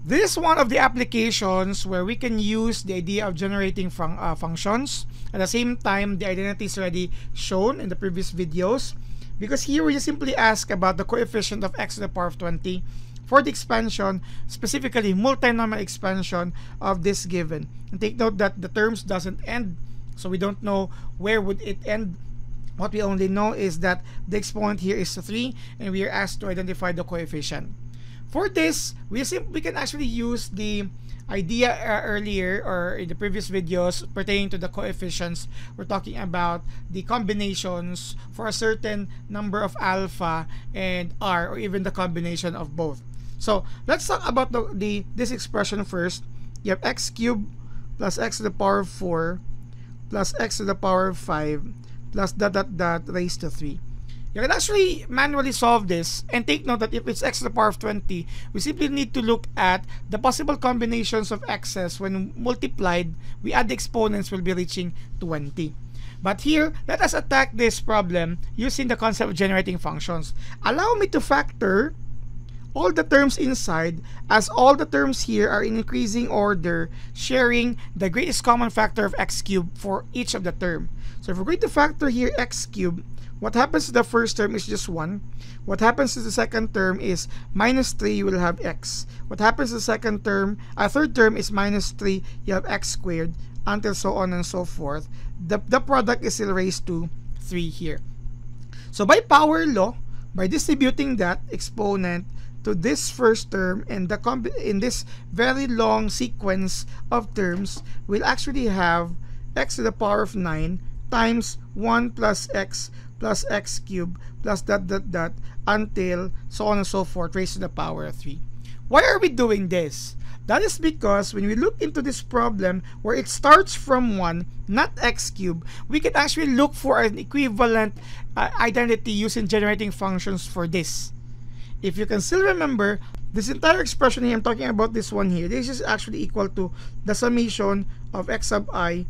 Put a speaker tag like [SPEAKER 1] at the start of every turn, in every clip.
[SPEAKER 1] This is one of the applications where we can use the idea of generating functions. At the same time, the identity is already shown in the previous videos, because here we just simply ask about the coefficient of x to the power of 20 for the expansion, specifically multinomial expansion of this given. And take note that the terms doesn't end, so we don't know where would it end. What we only know is that the exponent here is 3, and we are asked to identify the coefficient. For this, we can actually use the idea earlier or in the previous videos pertaining to the coefficients. We're talking about the combinations for a certain number of alpha and r, or even the combination of both. So let's talk about this expression first. You have x cubed plus x to the power of 4 plus x to the power of 5 plus dot dot dot raised to 3. You can actually manually solve this, and take note that if it's x to the power of 20, we simply need to look at the possible combinations of x's. When multiplied, we add the exponents, will be reaching 20. But here, let us attack this problem using the concept of generating functions. Allow me to factor all the terms inside, as all the terms here are in increasing order, sharing the greatest common factor of x cubed for each of the term. So if we're going to factor here x cubed, what happens to the first term is just 1. What happens to the second term is minus 3, you will have x. What happens to the second term, third term is minus 3, you have x squared, until so on and so forth. The product is still raised to 3 here. So by power law, by distributing that exponent to this first term and in this very long sequence of terms, we'll actually have x to the power of 9 times 1 plus x cubed plus dot dot dot until so on and so forth raised to the power of 3. Why are we doing this? That is because when we look into this problem where it starts from 1, not x cubed, we can actually look for an equivalent identity using generating functions for this. If you can still remember, this entire expression here, I'm talking about this one here, this is actually equal to the summation of x to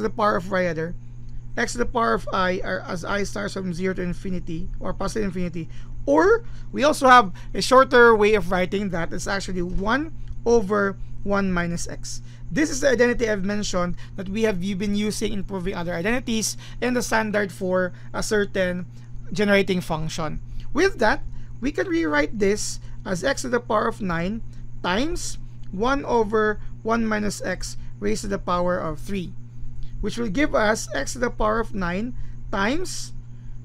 [SPEAKER 1] the power of rather, x to the power of I, are as I starts from 0 to infinity or positive infinity. Or we also have a shorter way of writing that. It's actually 1 over 1 minus x. This is the identity I've mentioned that we have been using in proving other identities and the standard for a certain generating function. With that, we can rewrite this as x to the power of 9 times 1 over 1 minus x raised to the power of 3, which will give us x to the power of 9 times,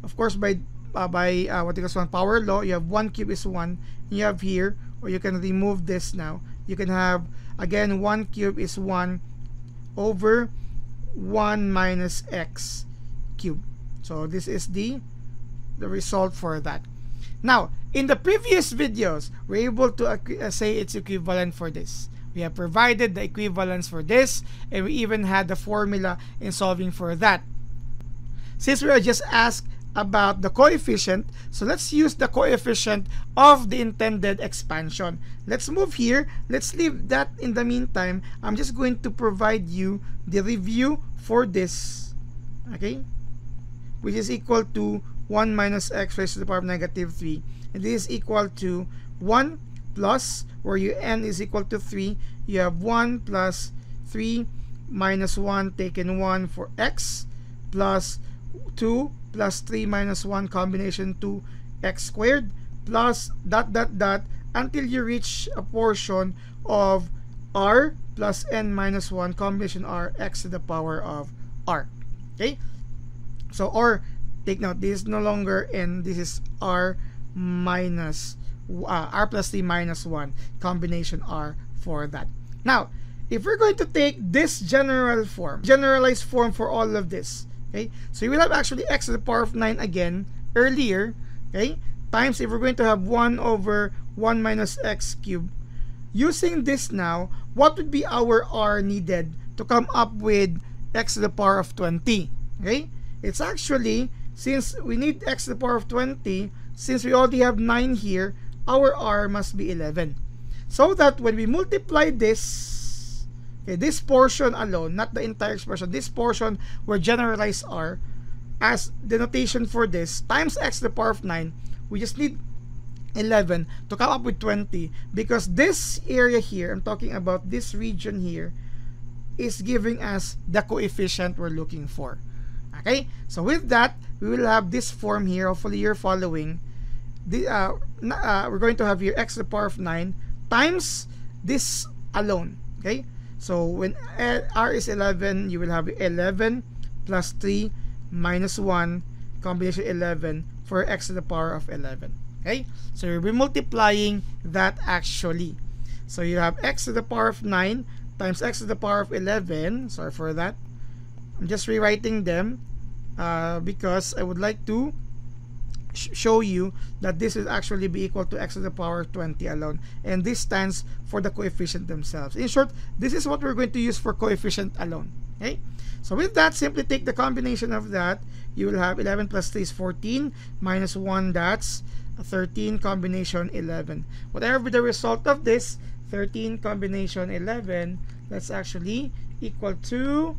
[SPEAKER 1] of course, by what you call power law, you have 1 cube is 1. You have here, or you can remove this now. You can have, again, 1 cube is 1 over 1 minus x cube. So this is the result for that. Now, in the previous videos, we're able to say it's equivalent for this. We have provided the equivalence for this, and we even had the formula in solving for that. Since we are just asked about the coefficient, so let's use the coefficient of the intended expansion. Let's move here. Let's leave that in the meantime. I'm just going to provide you the review for this, okay, which is equal to 1 minus x raised to the power of negative 3. And this is equal to 1 plus, where your n is equal to 3, you have 1 plus 3 minus 1 taken 1 for x, plus 2 plus 3 minus 1 combination 2 x squared, plus dot dot dot until you reach a portion of r plus n minus 1 combination r x to the power of r. Okay, so or take note, this is no longer n, this is r minus r plus 3 minus 1 combination r for that. Now, if we're going to take this generalized form for all of this, okay, so you will have actually x to the power of 9 again earlier, okay, times, if we're going to have 1 over 1 minus x cubed. Using this now, what would be our r needed to come up with x to the power of 20? Okay, it's actually, since we need x to the power of 20, since we already have 9 here, our r must be 11. So that when we multiply this, okay, this portion alone, not the entire expression, this portion where generalized r, as the notation for this, times x to the power of 9, we just need 11 to come up with 20, because this area here, I'm talking about this region here, is giving us the coefficient we're looking for. Okay, so with that, we will have this form here. Hopefully you're following. We're going to have here x to the power of 9 times this alone. Okay, so when r is 11, you will have 11 plus 3 minus 1 combination 11 for x to the power of 11. Okay, so you'll be multiplying that actually. So you have x to the power of 9 times x to the power of 11. Sorry for that. I'm just rewriting them because I would like to show you that this will actually be equal to x to the power of 20 alone, and this stands for the coefficient themselves. In short, this is what we're going to use for coefficient alone. Okay, so with that, simply take the combination of that. You will have 11 plus 3 is 14 minus 1, that's 13 combination 11. Whatever be the result of this 13 combination 11, that's actually equal to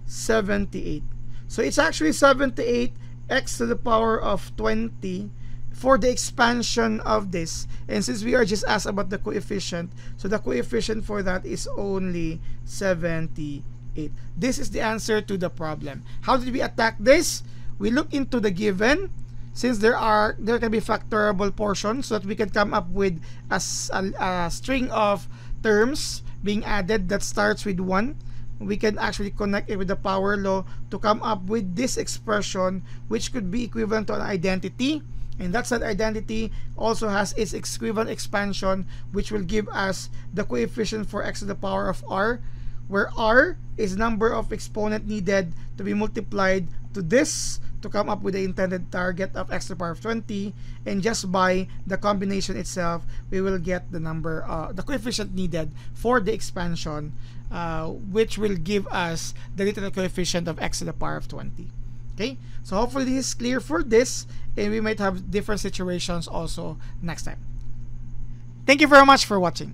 [SPEAKER 1] 78. So it's actually 78 x to the power of 20 for the expansion of this. And since we are just asked about the coefficient, so the coefficient for that is only 78. This is the answer to the problem. How did we attack this? We look into the given. Since there can be factorable portions, so that we can come up with a string of terms being added that starts with 1. We can actually connect it with the power law to come up with this expression, which could be equivalent to an identity, and that identity also has its equivalent expansion, which will give us the coefficient for x to the power of r, where r is number of exponent needed to be multiplied to this to come up with the intended target of x to the power of 20, and just by the combination itself, we will get the number, the coefficient needed for the expansion, which will give us the literal coefficient of x to the power of 20. Okay, so hopefully this is clear for this, and we might have different situations also next time. Thank you very much for watching.